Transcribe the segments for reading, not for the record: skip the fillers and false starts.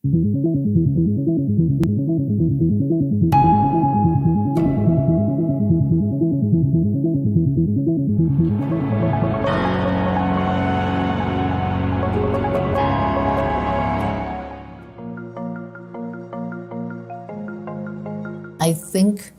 I think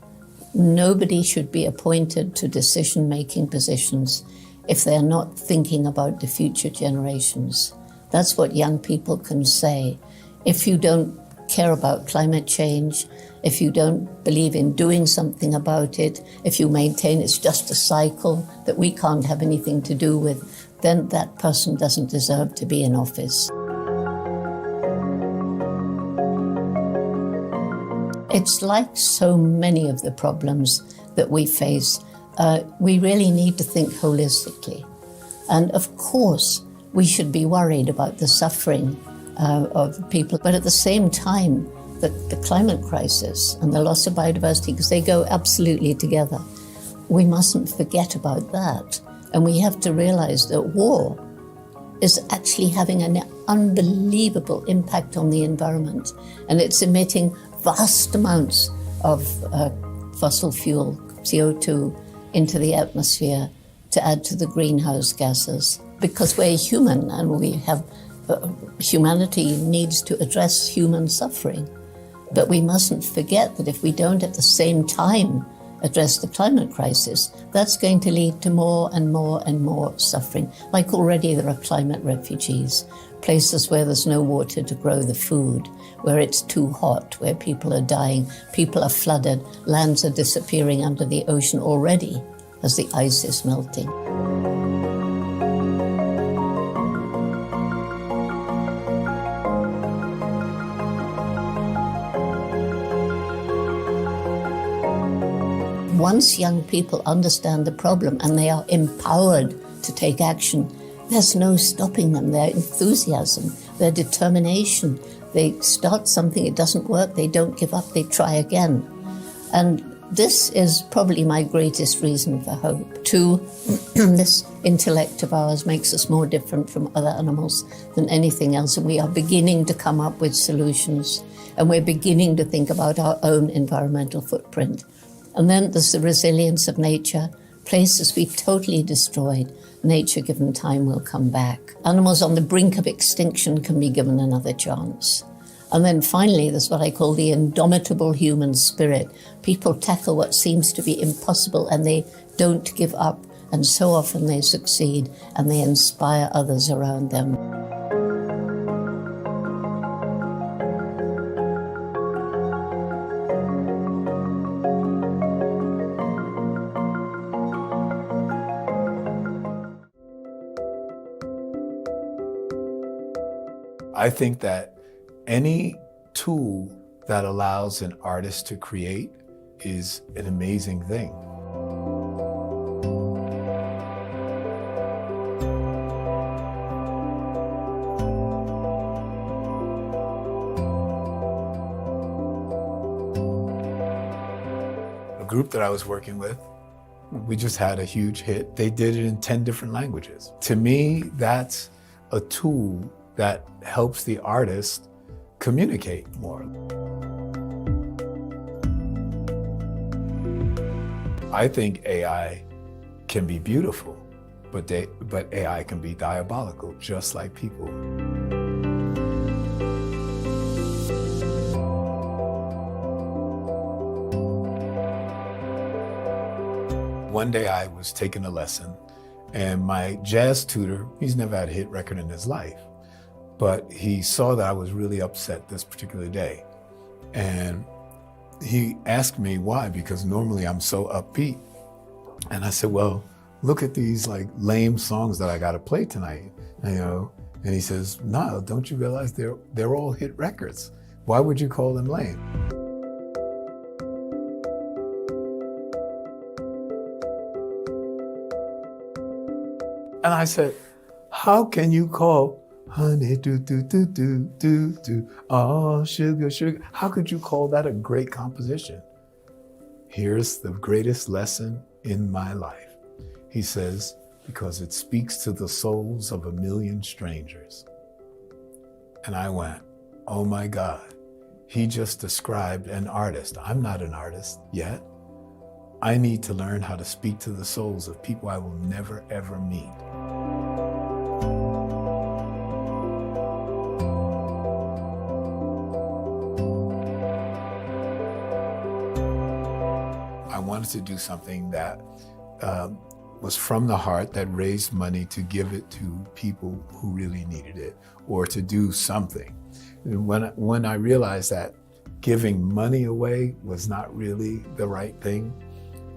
nobody should be appointed to decision-making positions if they're not thinking about the future generations. That's what young people can say. If you don't care about climate change, if you don't believe in doing something about it, if you maintain it's just a cycle that we can't have anything to do with, then that person doesn't deserve to be in office. It's like so many of the problems that we face. We really need to think holistically. And of course, we should be worried about the suffering of people. But at the same time, the climate crisis and the loss of biodiversity, because they go absolutely together, we mustn't forget about that. And we have to realize that war is actually having an unbelievable impact on the environment. And it's emitting vast amounts of fossil fuel, CO2, into the atmosphere to add to the greenhouse gases. Because we're human and we have, humanity needs to address human suffering. But we mustn't forget that if we don't at the same time address the climate crisis, that's going to lead to more and more and more suffering. Like already there are climate refugees, places where there's no water to grow the food, where it's too hot, where people are dying, people are flooded, lands are disappearing under the ocean already as the ice is melting. Once young people understand the problem and they are empowered to take action, there's no stopping them. Their enthusiasm, their determination. They start something, it doesn't work, they don't give up, they try again. And this is probably my greatest reason for hope. This intellect of ours makes us more different from other animals than anything else, and we are beginning to come up with solutions, and we're beginning to think about our own environmental footprint. And then there's the resilience of nature. Places we totally destroyed, nature given time will come back. Animals on the brink of extinction can be given another chance. And then finally, there's what I call the indomitable human spirit. People tackle what seems to be impossible and they don't give up. And so often they succeed and they inspire others around them. I think that any tool that allows an artist to create is an amazing thing. A group that I was working with, we just had a huge hit. They did it in 10 different languages. To me, that's a tool that helps the artist communicate more. I think AI can be beautiful, but AI can be diabolical, just like people. One day I was taking a lesson, and my jazz tutor, he's never had a hit record in his life, but he saw that I was really upset this particular day. And he asked me why, because normally I'm so upbeat. And I said, well, look at these like lame songs that I gotta play tonight, And he says, no, don't you realize they're all hit records? Why would you call them lame? And I said, how can you call honey, do, do, do, do, do, do, oh, sugar, sugar. How could you call that a great composition? Here's the greatest lesson in my life. He says, because it speaks to the souls of 1 million strangers. And I went, oh my God, he just described an artist. I'm not an artist yet. I need to learn how to speak to the souls of people I will never, ever meet. I wanted to do something that was from the heart, that raised money to give it to people who really needed it, or to do something. And when I realized that giving money away was not really the right thing,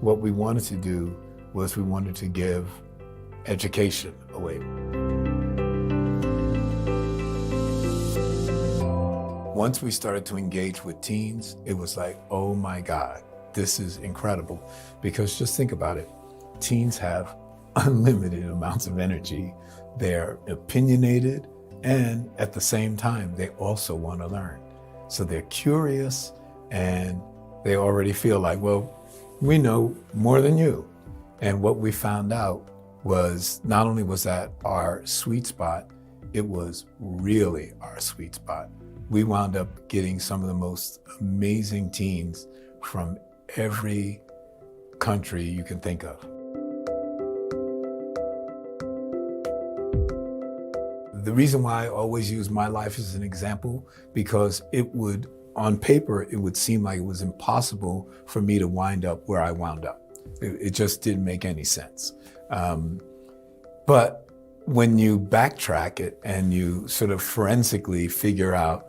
what we wanted to do was we wanted to give education away. Once we started to engage with teens, it was like, oh my God, this is incredible. Because just think about it. Teens have unlimited amounts of energy. They're opinionated, and at the same time, they also want to learn. So they're curious, and they already feel like, well, we know more than you. And what we found out was not only was that our sweet spot, it was really our sweet spot. We wound up getting some of the most amazing teens from every country you can think of. The reason why I always use my life as an example, because it would, on paper, it would seem like it was impossible for me to wind up where I wound up. It just didn't make any sense. But when you backtrack it and you sort of forensically figure out,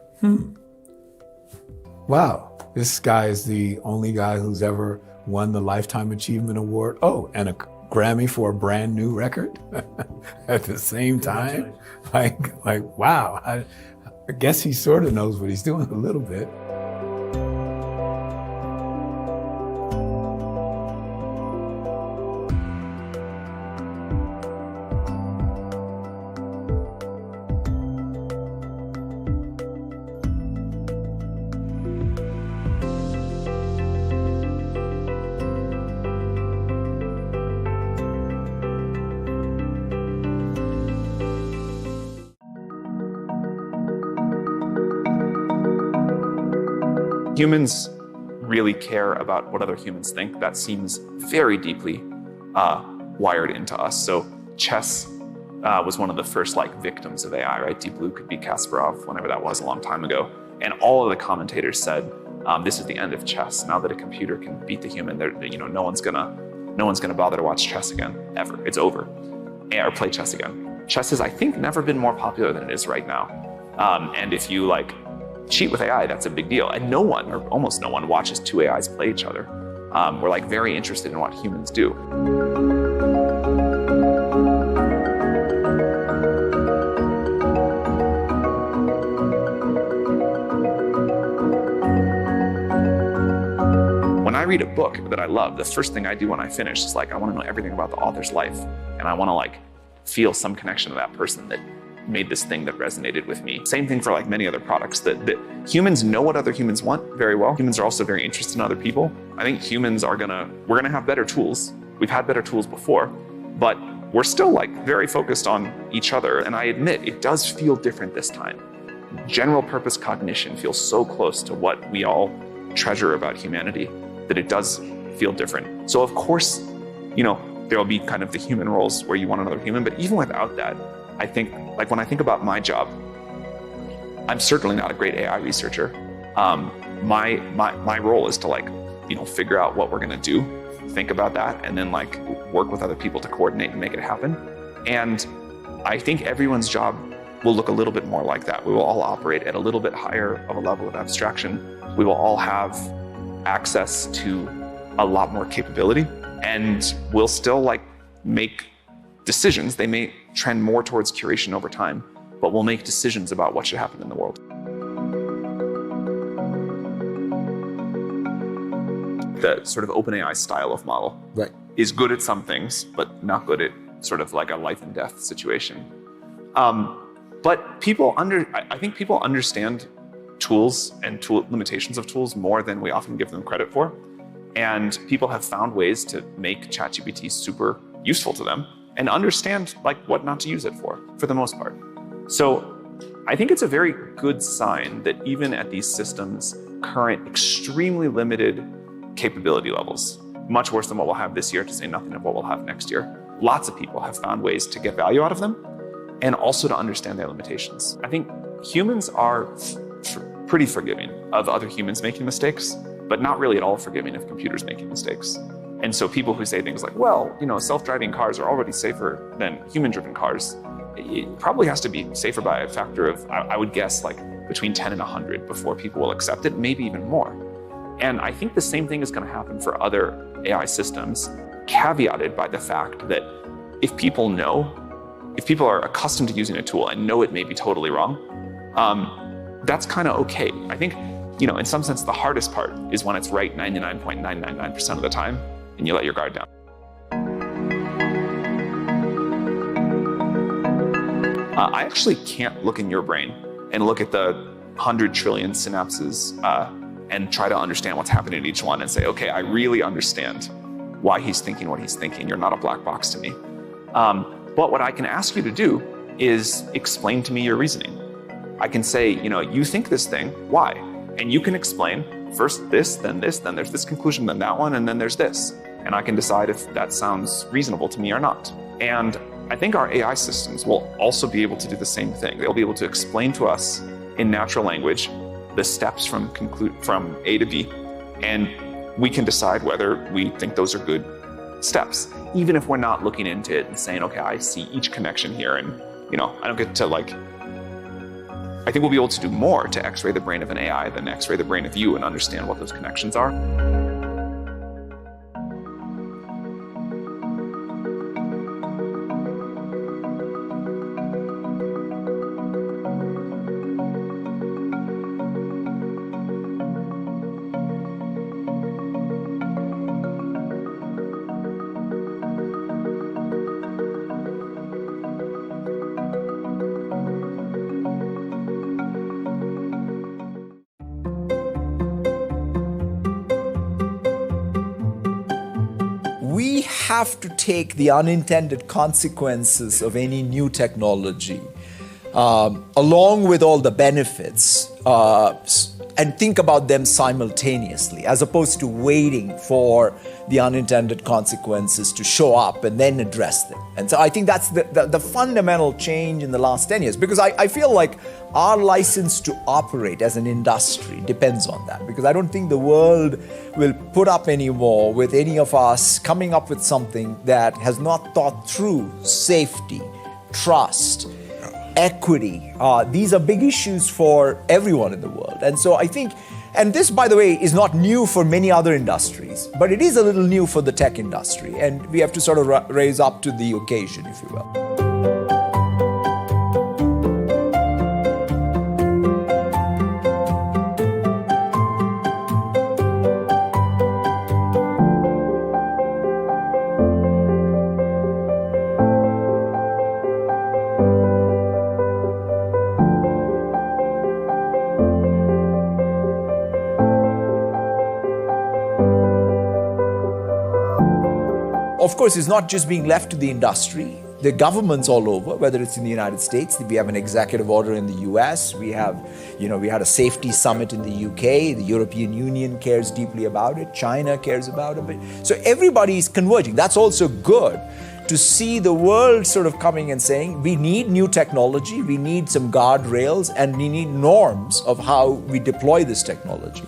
wow, this guy is the only guy who's ever won the Lifetime Achievement Award. Oh, and a Grammy for a brand new record at the same time. Like, wow, I guess he sort of knows what he's doing a little bit. Humans really care about what other humans think. That seems very deeply wired into us. So chess was one of the first victims of AI, right? Deep Blue could beat Kasparov, whenever that was, a long time ago. And all of the commentators said, this is the end of chess. Now that a computer can beat the human, no one's gonna bother to watch chess again, ever. It's over. Or play chess again. Chess has, I think, never been more popular than it is right now. And if you cheat with AI, that's a big deal. And no one, or almost no one, watches two AIs play each other. We're very interested in what humans do. When I read a book that I love, the first thing I do when I finish is I want to know everything about the author's life. And I want to feel some connection to that person that made this thing that resonated with me. Same thing for many other products, that humans know what other humans want very well. Humans are also very interested in other people. I think humans we're gonna have better tools. We've had better tools before, but we're still very focused on each other. And I admit, it does feel different this time. General purpose cognition feels so close to what we all treasure about humanity that it does feel different. So of course, there'll be kind of the human roles where you want another human, but even without that, I think, when I think about my job, I'm certainly not a great AI researcher. My role is to figure out what we're gonna do, think about that, and then work with other people to coordinate and make it happen. And I think everyone's job will look a little bit more like that. We will all operate at a little bit higher of a level of abstraction. We will all have access to a lot more capability, and we'll still make decisions. They may trend more towards curation over time, but we'll make decisions about what should happen in the world. The sort of OpenAI style of model is good at some things, but not good at sort of a life and death situation. But I think people understand tools and limitations of tools more than we often give them credit for. And people have found ways to make ChatGPT super useful to them and understand what not to use it for the most part. So I think it's a very good sign that even at these systems' current extremely limited capability levels, much worse than what we'll have this year, to say nothing of what we'll have next year, lots of people have found ways to get value out of them and also to understand their limitations. I think humans are pretty forgiving of other humans making mistakes, but not really at all forgiving of computers making mistakes. And so people who say things like, well, self-driving cars are already safer than human-driven cars, it probably has to be safer by a factor of, I would guess, like between 10 and 100 before people will accept it, maybe even more. And I think the same thing is going to happen for other AI systems, caveated by the fact that if people are accustomed to using a tool and know it may be totally wrong, that's kind of okay. I think, in some sense, the hardest part is when it's right 99.999% of the time and you let your guard down. I actually can't look in your brain and look at the 100 trillion synapses and try to understand what's happening in each one and say, okay, I really understand why he's thinking what he's thinking. You're not a black box to me. But what I can ask you to do is explain to me your reasoning. I can say, you think this thing, why? And you can explain first this, then there's this conclusion, then that one, and then there's this. And I can decide if that sounds reasonable to me or not. And I think our AI systems will also be able to do the same thing. They'll be able to explain to us in natural language the steps from A to B, and we can decide whether we think those are good steps, even if we're not looking into it and saying, okay, I see each connection here, and I don't get to I think we'll be able to do more to X-ray the brain of an AI than X-ray the brain of you and understand what those connections are. We have to take the unintended consequences of any new technology along with all the benefits and think about them simultaneously, as opposed to waiting for the unintended consequences to show up and then address them. And so I think that's the fundamental change in the last 10 years, because I feel like our license to operate as an industry depends on that, because I don't think the world will put up anymore with any of us coming up with something that has not thought through safety, trust, equity. These are big issues for everyone in the world. And so I think, and this, by the way, is not new for many other industries, but it is a little new for the tech industry. And we have to sort of raise up to the occasion, if you will. Of course, it's not just being left to the industry. The governments all over, whether it's in the United States, we have an executive order in the US, we had a safety summit in the UK, the European Union cares deeply about it, China cares about it. So everybody is converging. That's also good to see the world sort of coming and saying, we need new technology, we need some guardrails, and we need norms of how we deploy this technology.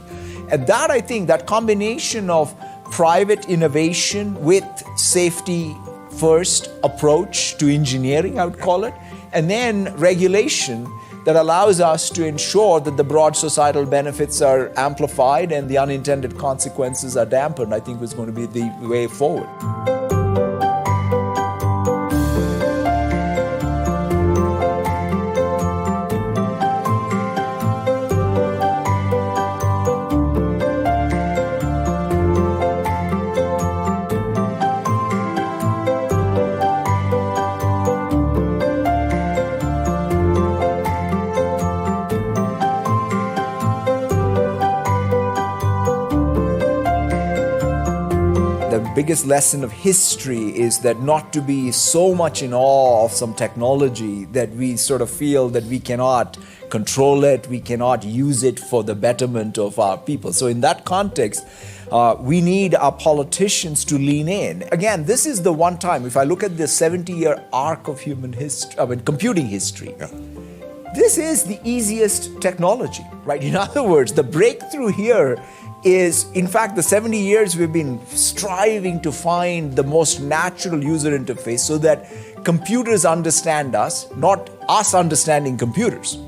And that, I think, that combination of private innovation with safety first approach to engineering, I would call it, and then regulation that allows us to ensure that the broad societal benefits are amplified and the unintended consequences are dampened, I think is going to be the way forward. the biggest lesson of history is that not to be so much in awe of some technology that we sort of feel that we cannot control it, we cannot use it for the betterment of our people. So in that context, we need our politicians to lean in. Again, this is the one time, if I look at the 70-year arc of human history, computing history, this is the easiest technology, right? In other words, the breakthrough here is, in fact, the 70 years we've been striving to find the most natural user interface so that computers understand us, not us understanding computers.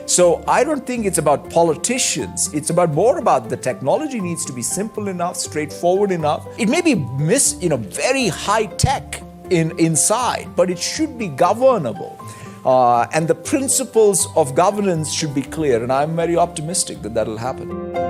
So I don't think it's about politicians. It's more about the technology needs to be simple enough, straightforward enough. It may be very high tech inside, but it should be governable. And the principles of governance should be clear. And I'm very optimistic that that'll happen.